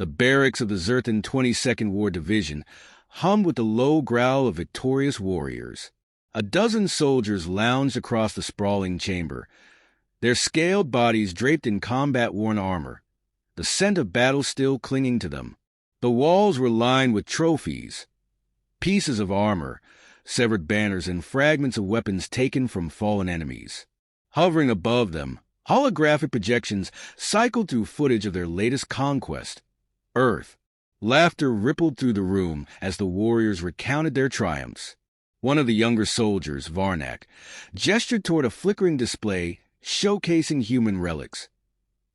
The barracks of the Zerthan 22nd War Division hummed with the low growl of victorious warriors. A dozen soldiers lounged across the sprawling chamber, their scaled bodies draped in combat-worn armor, the scent of battle still clinging to them. The walls were lined with trophies, pieces of armor, severed banners, and fragments of weapons taken from fallen enemies. Hovering above them, holographic projections cycled through footage of their latest conquest, Earth. Laughter rippled through the room as the warriors recounted their triumphs. One of the younger soldiers, Varnak, gestured toward a flickering display showcasing human relics,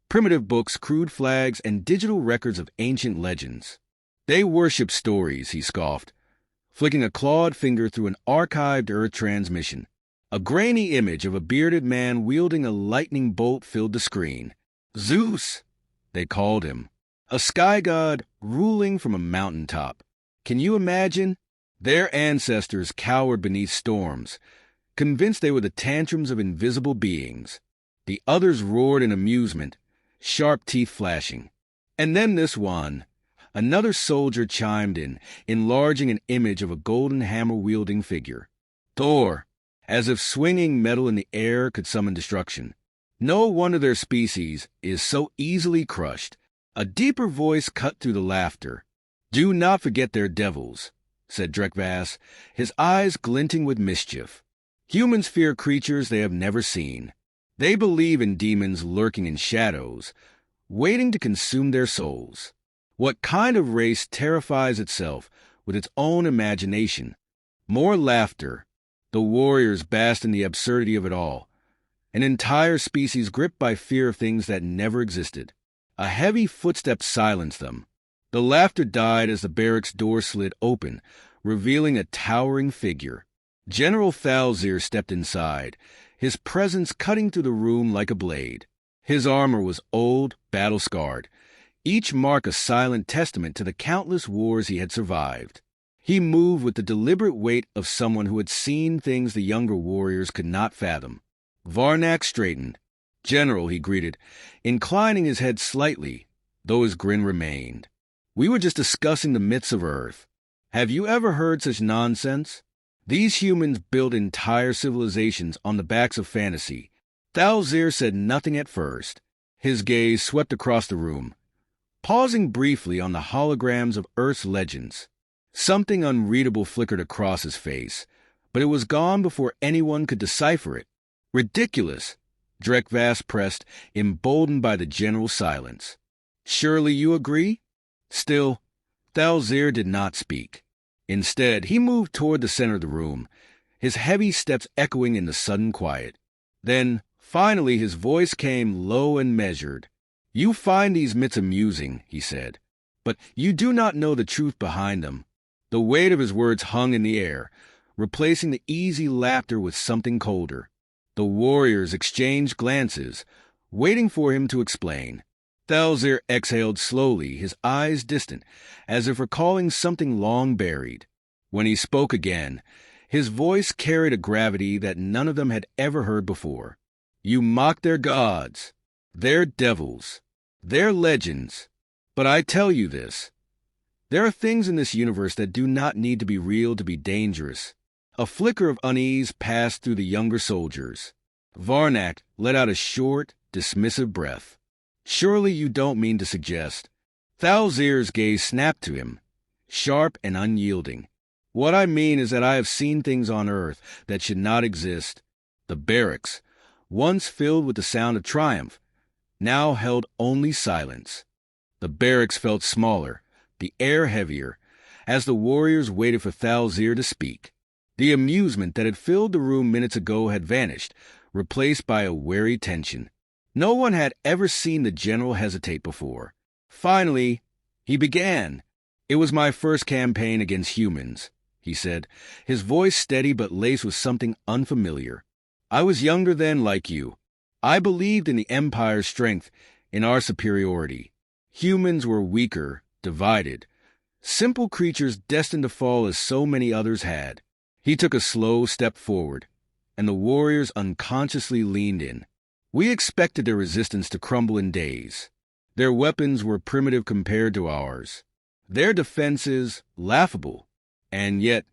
primitive books, crude flags, and digital records of ancient legends. They worship stories, he scoffed, flicking a clawed finger through an archived Earth transmission. A grainy image of a bearded man wielding a lightning bolt filled the screen. Zeus, they called him, a sky god ruling from a mountaintop. Can you imagine? Their ancestors cowered beneath storms, convinced they were the tantrums of invisible beings. The others roared in amusement, sharp teeth flashing. And then this one. Another soldier chimed in, enlarging an image of a golden hammer-wielding figure. Thor, as if swinging metal in the air could summon destruction. No wonder their species is so easily crushed. A deeper voice cut through the laughter. Do not forget their devils, said Drekvass, his eyes glinting with mischief. Humans fear creatures they have never seen. They believe in demons lurking in shadows, waiting to consume their souls. What kind of race terrifies itself with its own imagination? More laughter. The warriors basked in the absurdity of it all. An entire species gripped by fear of things that never existed. A heavy footstep silenced them. The laughter died as the barracks door slid open, revealing a towering figure. General Thalzir stepped inside, his presence cutting through the room like a blade. His armor was old, battle-scarred, each mark a silent testament to the countless wars he had survived. He moved with the deliberate weight of someone who had seen things the younger warriors could not fathom. Varnak straightened. General, he greeted, inclining his head slightly, though his grin remained. We were just discussing the myths of Earth. Have you ever heard such nonsense? These humans built entire civilizations on the backs of fantasy. Thalzir said nothing at first. His gaze swept across the room, pausing briefly on the holograms of Earth's legends. Something unreadable flickered across his face, but it was gone before anyone could decipher it. Ridiculous, Drekvass pressed, emboldened by the general silence. Surely you agree? Still, Thalzir did not speak. Instead, he moved toward the center of the room, his heavy steps echoing in the sudden quiet. Then, finally, his voice came low and measured. You find these myths amusing, he said, but you do not know the truth behind them. The weight of his words hung in the air, replacing the easy laughter with something colder. The warriors exchanged glances, waiting for him to explain. Thalzir exhaled slowly, his eyes distant, as if recalling something long buried. When he spoke again, his voice carried a gravity that none of them had ever heard before. You mock their gods, their devils, their legends. But I tell you this. There are things in this universe that do not need to be real to be dangerous. A flicker of unease passed through the younger soldiers. Varnak let out a short, dismissive breath. Surely you don't mean to suggest. Thalzir's gaze snapped to him, sharp and unyielding. What I mean is that I have seen things on Earth that should not exist. The barracks, once filled with the sound of triumph, now held only silence. The barracks felt smaller, the air heavier, as the warriors waited for Thalzir to speak. The amusement that had filled the room minutes ago had vanished, replaced by a wary tension. No one had ever seen the general hesitate before. Finally, he began. It was my first campaign against humans, he said, his voice steady but laced with something unfamiliar. I was younger then, like you. I believed in the Empire's strength, in our superiority. Humans were weaker, divided, simple creatures destined to fall as so many others had. He took a slow step forward, and the warriors unconsciously leaned in. We expected their resistance to crumble in days. Their weapons were primitive compared to ours. Their defenses laughable. And yet,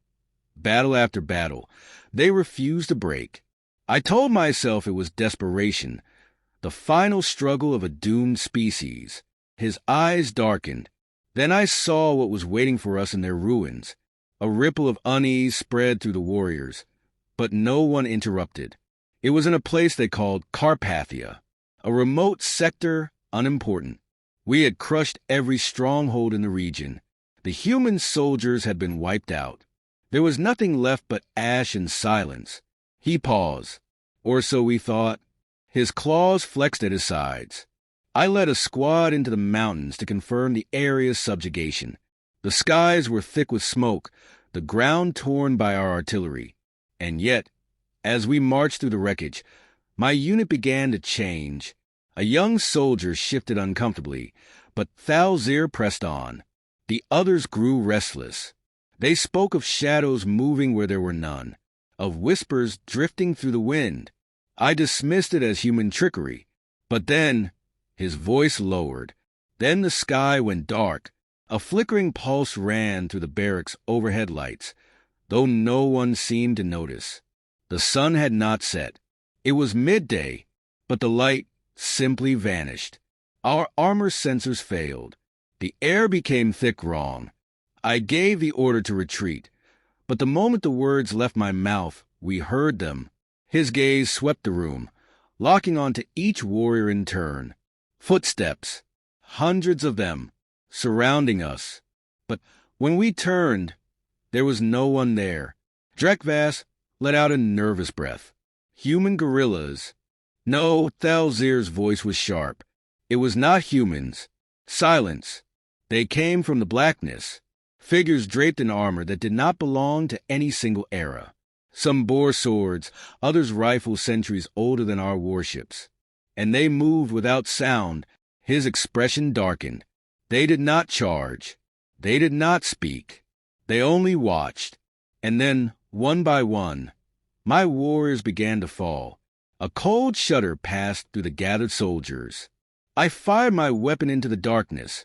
battle after battle, they refused to break. I told myself it was desperation, the final struggle of a doomed species. His eyes darkened. Then I saw what was waiting for us in their ruins. A ripple of unease spread through the warriors, but no one interrupted. It was in a place they called Carpathia, a remote sector, unimportant. We had crushed every stronghold in the region. The human soldiers had been wiped out. There was nothing left but ash and silence. He paused, or so we thought. His claws flexed at his sides. I led a squad into the mountains to confirm the area's subjugation. The skies were thick with smoke, the ground torn by our artillery. And yet, as we marched through the wreckage, my unit began to change. A young soldier shifted uncomfortably, but Thalzir pressed on. The others grew restless. They spoke of shadows moving where there were none, of whispers drifting through the wind. I dismissed it as human trickery. But then, his voice lowered. Then the sky went dark. A flickering pulse ran through the barracks' overhead lights, though no one seemed to notice. The sun had not set. It was midday, but the light simply vanished. Our armor sensors failed. The air became thick wrong. I gave the order to retreat, but the moment the words left my mouth, we heard them. His gaze swept the room, locking onto each warrior in turn. Footsteps, hundreds of them, surrounding us. But when we turned, there was no one there. Drekvass let out a nervous breath. Human gorillas. No, Thalzir's voice was sharp. It was not humans. Silence. They came from the blackness. Figures draped in armor that did not belong to any single era. Some bore swords, others rifles centuries older than our warships. And they moved without sound. His expression darkened. They did not charge. They did not speak. They only watched. And then, one by one, my warriors began to fall. A cold shudder passed through the gathered soldiers. I fired my weapon into the darkness.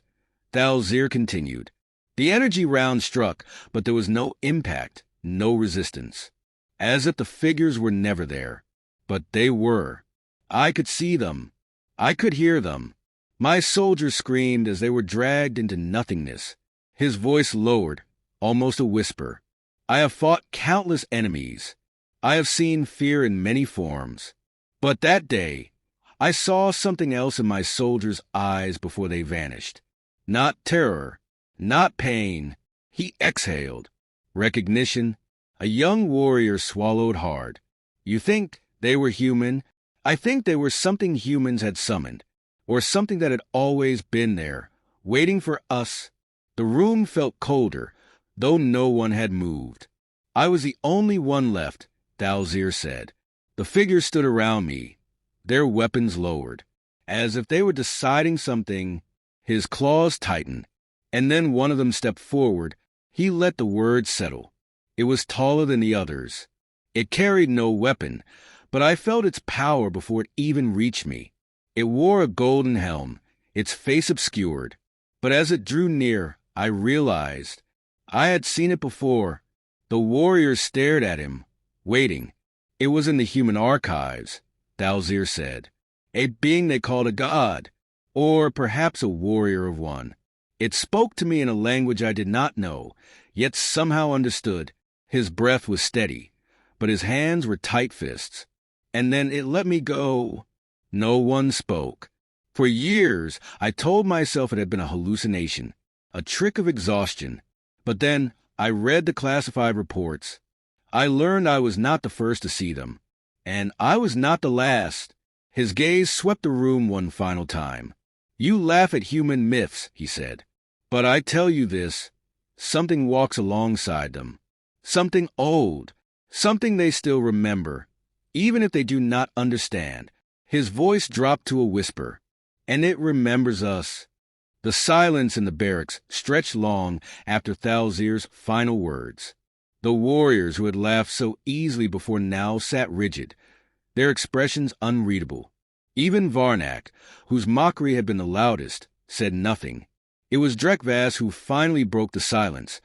Thalzir continued. The energy round struck, but there was no impact, no resistance. As if the figures were never there. But they were. I could see them. I could hear them. My soldiers screamed as they were dragged into nothingness. His voice lowered, almost a whisper. I have fought countless enemies. I have seen fear in many forms. But that day, I saw something else in my soldiers' eyes before they vanished. Not terror, not pain. He exhaled. Recognition. A young warrior swallowed hard. You think they were human? I think they were something humans had summoned, or something that had always been there, waiting for us. The room felt colder, though no one had moved. I was the only one left, Thalzir said. The figures stood around me, their weapons lowered, as if they were deciding something. His claws tightened, and then one of them stepped forward. He let the words settle. It was taller than the others. It carried no weapon, but I felt its power before it even reached me. It wore a golden helm, its face obscured. But as it drew near, I realized I had seen it before. The warriors stared at him, waiting. It was in the human archives, Thalzir said. A being they called a god, or perhaps a warrior of one. It spoke to me in a language I did not know, yet somehow understood. His breath was steady, but his hands were tight fists. And then it let me go. No one spoke. For years, I told myself it had been a hallucination, a trick of exhaustion. But then I read the classified reports. I learned I was not the first to see them, and I was not the last. His gaze swept the room one final time. You laugh at human myths, he said. But I tell you this, something walks alongside them. Something old, something they still remember, even if they do not understand. His voice dropped to a whisper, and it remembers us. The silence in the barracks stretched long after Thalzir's final words. The warriors who had laughed so easily before now sat rigid, their expressions unreadable. Even Varnak, whose mockery had been the loudest, said nothing. It was Drekvass who finally broke the silence,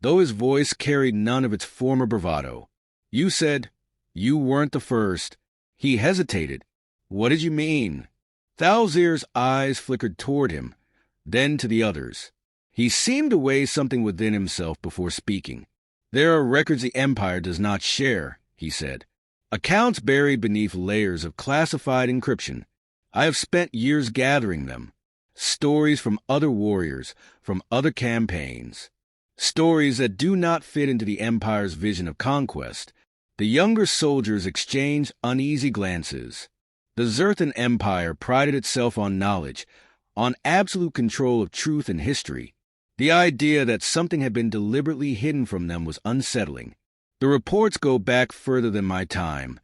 though his voice carried none of its former bravado. "You said you weren't the first." He hesitated. "What did you mean?" Thalzir's eyes flickered toward him, then to the others. He seemed to weigh something within himself before speaking. "There are records the Empire does not share," he said. "Accounts buried beneath layers of classified encryption. I have spent years gathering them. Stories from other warriors, from other campaigns. Stories that do not fit into the Empire's vision of conquest." The younger soldiers exchanged uneasy glances. The Zerthan Empire prided itself on knowledge, on absolute control of truth and history. The idea that something had been deliberately hidden from them was unsettling. "The reports go back further than my time,"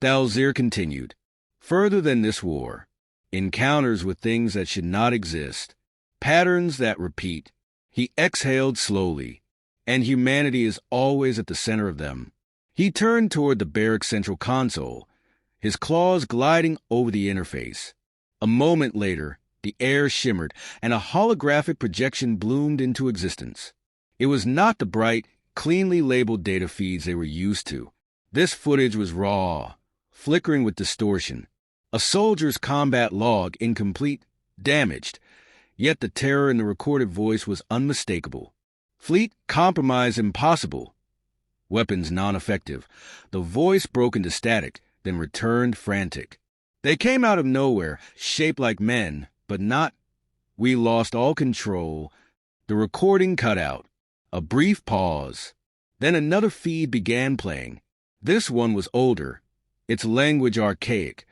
Thalzir continued. "Further than this war. Encounters with things that should not exist. Patterns that repeat." He exhaled slowly. "And humanity is always at the center of them." He turned toward the barracks central console, his claws gliding over the interface. A moment later, the air shimmered, and a holographic projection bloomed into existence. It was not the bright, cleanly labeled data feeds they were used to. This footage was raw, flickering with distortion. A soldier's combat log, incomplete, damaged, yet the terror in the recorded voice was unmistakable. "Fleet compromise impossible. Weapons non-effective." The voice broke into static, then returned frantic. "They came out of nowhere, shaped like men, but not. We lost all control." The recording cut out. A brief pause. Then another feed began playing. This one was older, its language archaic,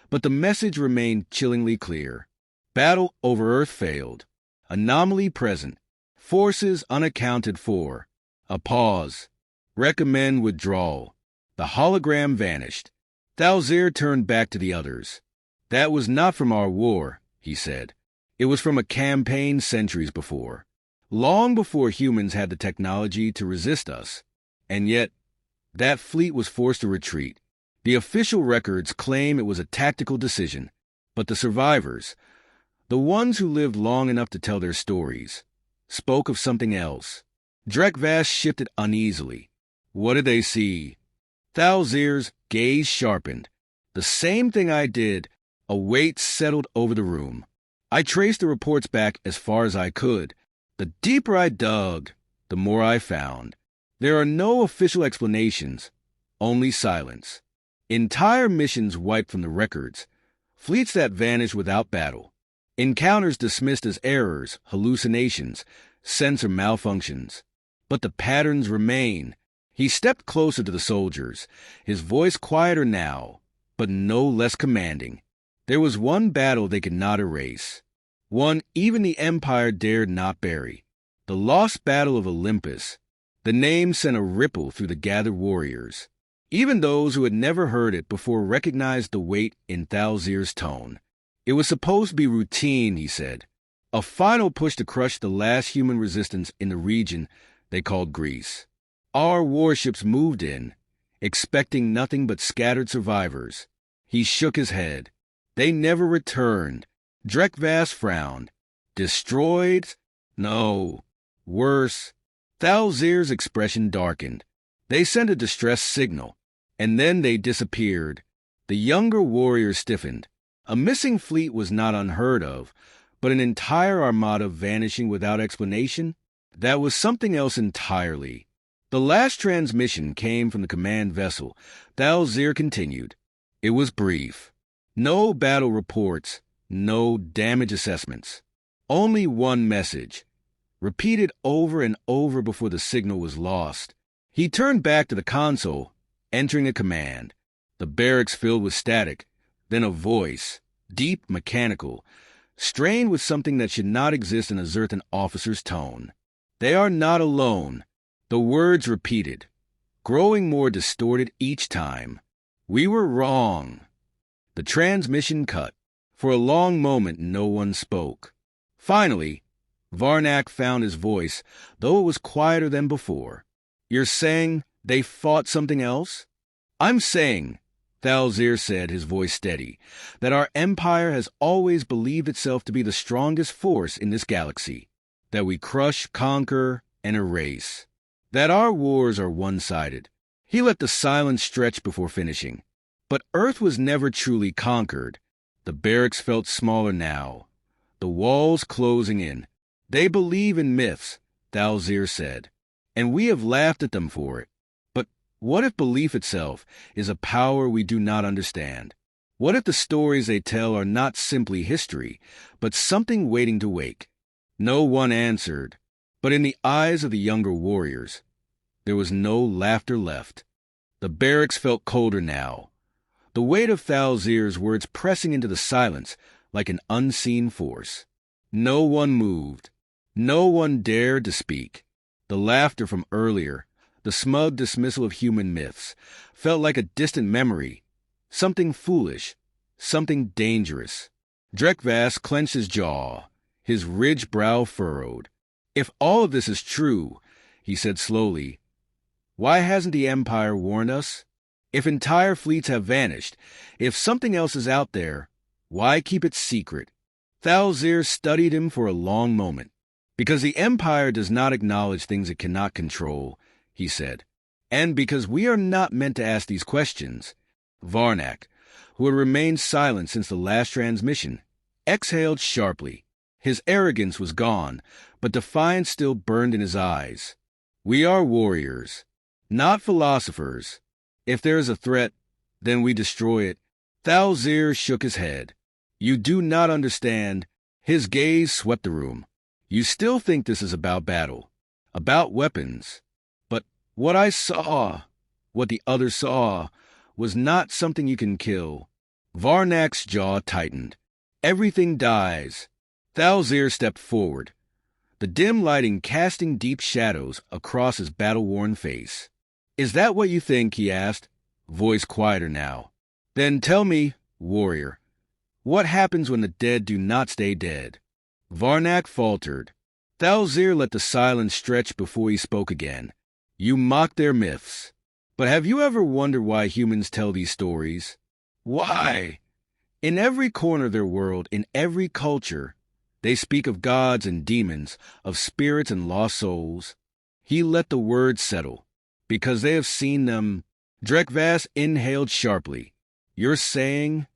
but the message remained chillingly clear. "Battle over Earth failed. Anomaly present. Forces unaccounted for." A pause. "Recommend withdrawal." The hologram vanished. Thalzir turned back to the others. "That was not from our war," he said. "It was from a campaign centuries before. Long before humans had the technology to resist us. And yet, that fleet was forced to retreat. The official records claim it was a tactical decision. But the survivors, the ones who lived long enough to tell their stories, spoke of something else." Drekvass shifted uneasily. "What did they see?" Thalzir's gaze sharpened. "The same thing I did." A weight settled over the room. "I traced the reports back as far as I could. The deeper I dug, the more I found. There are no official explanations, only silence. Entire missions wiped from the records. Fleets that vanished without battle. Encounters dismissed as errors, hallucinations, sensor malfunctions. But the patterns remain." He stepped closer to the soldiers, his voice quieter now, but no less commanding. "There was one battle they could not erase. One even the Empire dared not bury. The lost battle of Olympus." The name sent a ripple through the gathered warriors. Even those who had never heard it before recognized the weight in Thalzir's tone. "It was supposed to be routine," he said. "A final push to crush the last human resistance in the region they called Greece. Our warships moved in, expecting nothing but scattered survivors." He shook his head. "They never returned." Drekvass frowned. "Destroyed? No. Worse." Thalzir's expression darkened. "They sent a distress signal, and then they disappeared." The younger warrior stiffened. A missing fleet was not unheard of, but an entire armada vanishing without explanation? That was something else entirely. The last transmission came from the command vessel. Thalzir continued. It was brief. No battle reports, no damage assessments. Only one message, repeated over and over before the signal was lost. He turned back to the console, entering a command. The barracks filled with static, then a voice, deep, mechanical, strained with something that should not exist in a Zertan officer's tone. "They are not alone." The words repeated, growing more distorted each time. "We were wrong." The transmission cut. For a long moment, no one spoke. Finally, Varnak found his voice, though it was quieter than before. "You're saying they fought something else?" "I'm saying Thalzir said, his voice steady, that our empire has always believed itself to be the strongest force in this galaxy, that we crush, conquer, and erase, that our wars are one-sided. He let the silence stretch before finishing. But Earth was never truly conquered. The barracks felt smaller now, the walls closing in. They believe in myths, Thalzir said, and we have laughed at them for it. But what if belief itself is a power we do not understand? What if the stories they tell are not simply history, but something waiting to wake? No one answered, but in the eyes of the younger warriors, there was no laughter left. The barracks felt colder now, the weight of Thalzir's words pressing into the silence like an unseen force. No one moved. No one dared to speak. The laughter from earlier, the smug dismissal of human myths, felt like a distant memory, something foolish, something dangerous. Drekvass clenched his jaw, his ridged brow furrowed. If all of this is true, he said slowly, why hasn't the Empire warned us? If entire fleets have vanished, if something else is out there, why keep it secret? Thalzir studied him for a long moment. Because the Empire does not acknowledge things it cannot control, he said. And because we are not meant to ask these questions. Varnak, who had remained silent since the last transmission, exhaled sharply. His arrogance was gone, but defiance still burned in his eyes. We are warriors, not philosophers. If there is a threat, then we destroy it. Thalzir shook his head. You do not understand. His gaze swept the room. You still think this is about battle, about weapons. But what I saw, what the others saw, was not something you can kill. Varnak's jaw tightened. Everything dies. Thalzir stepped forward, the dim lighting casting deep shadows across his battle-worn face. Is that what you think? He asked, voice quieter now. Then tell me, warrior, what happens when the dead do not stay dead? Varnak faltered. Thalzir let the silence stretch before he spoke again. You mock their myths. But have you ever wondered why humans tell these stories? Why? In every corner of their world, in every culture, they speak of gods and demons, of spirits and lost souls. He let the words settle, because they have seen them. Drekvass inhaled sharply. You're saying?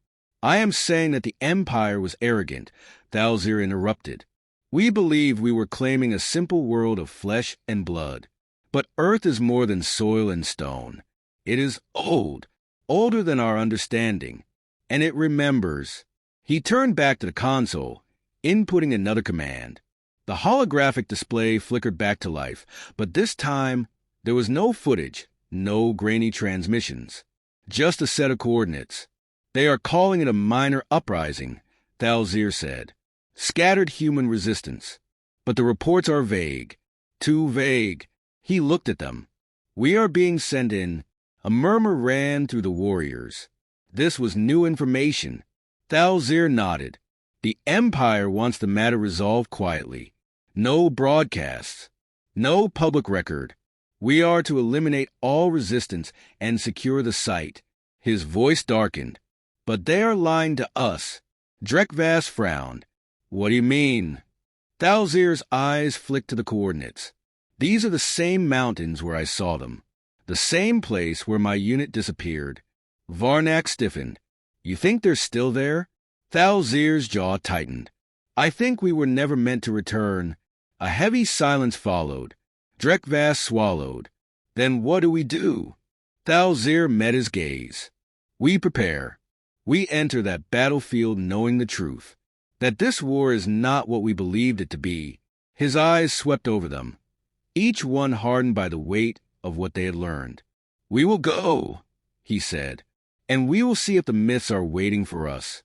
I am saying that the Empire was arrogant, Thalzir interrupted. We believed we were claiming a simple world of flesh and blood. But Earth is more than soil and stone. It is old, older than our understanding, and it remembers. He turned back to the console, inputting another command. The holographic display flickered back to life, but this time there was no footage, no grainy transmissions, just a set of coordinates. They are calling it a minor uprising, Thalzir said. Scattered human resistance. But the reports are vague. Too vague. He looked at them. We are being sent in. A murmur ran through the warriors. This was new information. Thalzir nodded. The Empire wants the matter resolved quietly. No broadcasts. No public record. We are to eliminate all resistance and secure the site. His voice darkened. But they are lying to us. Drekvass frowned. What do you mean? Thalzir's eyes flicked to the coordinates. These are the same mountains where I saw them. The same place where my unit disappeared. Varnak stiffened. You think they're still there? Thalzir's jaw tightened. I think we were never meant to return. A heavy silence followed. Drekvass swallowed. Then what do we do? Thalzir met his gaze. We prepare. We enter that battlefield knowing the truth. That this war is not what we believed it to be. His eyes swept over them, each one hardened by the weight of what they had learned. We will go, he said, and we will see if the myths are waiting for us.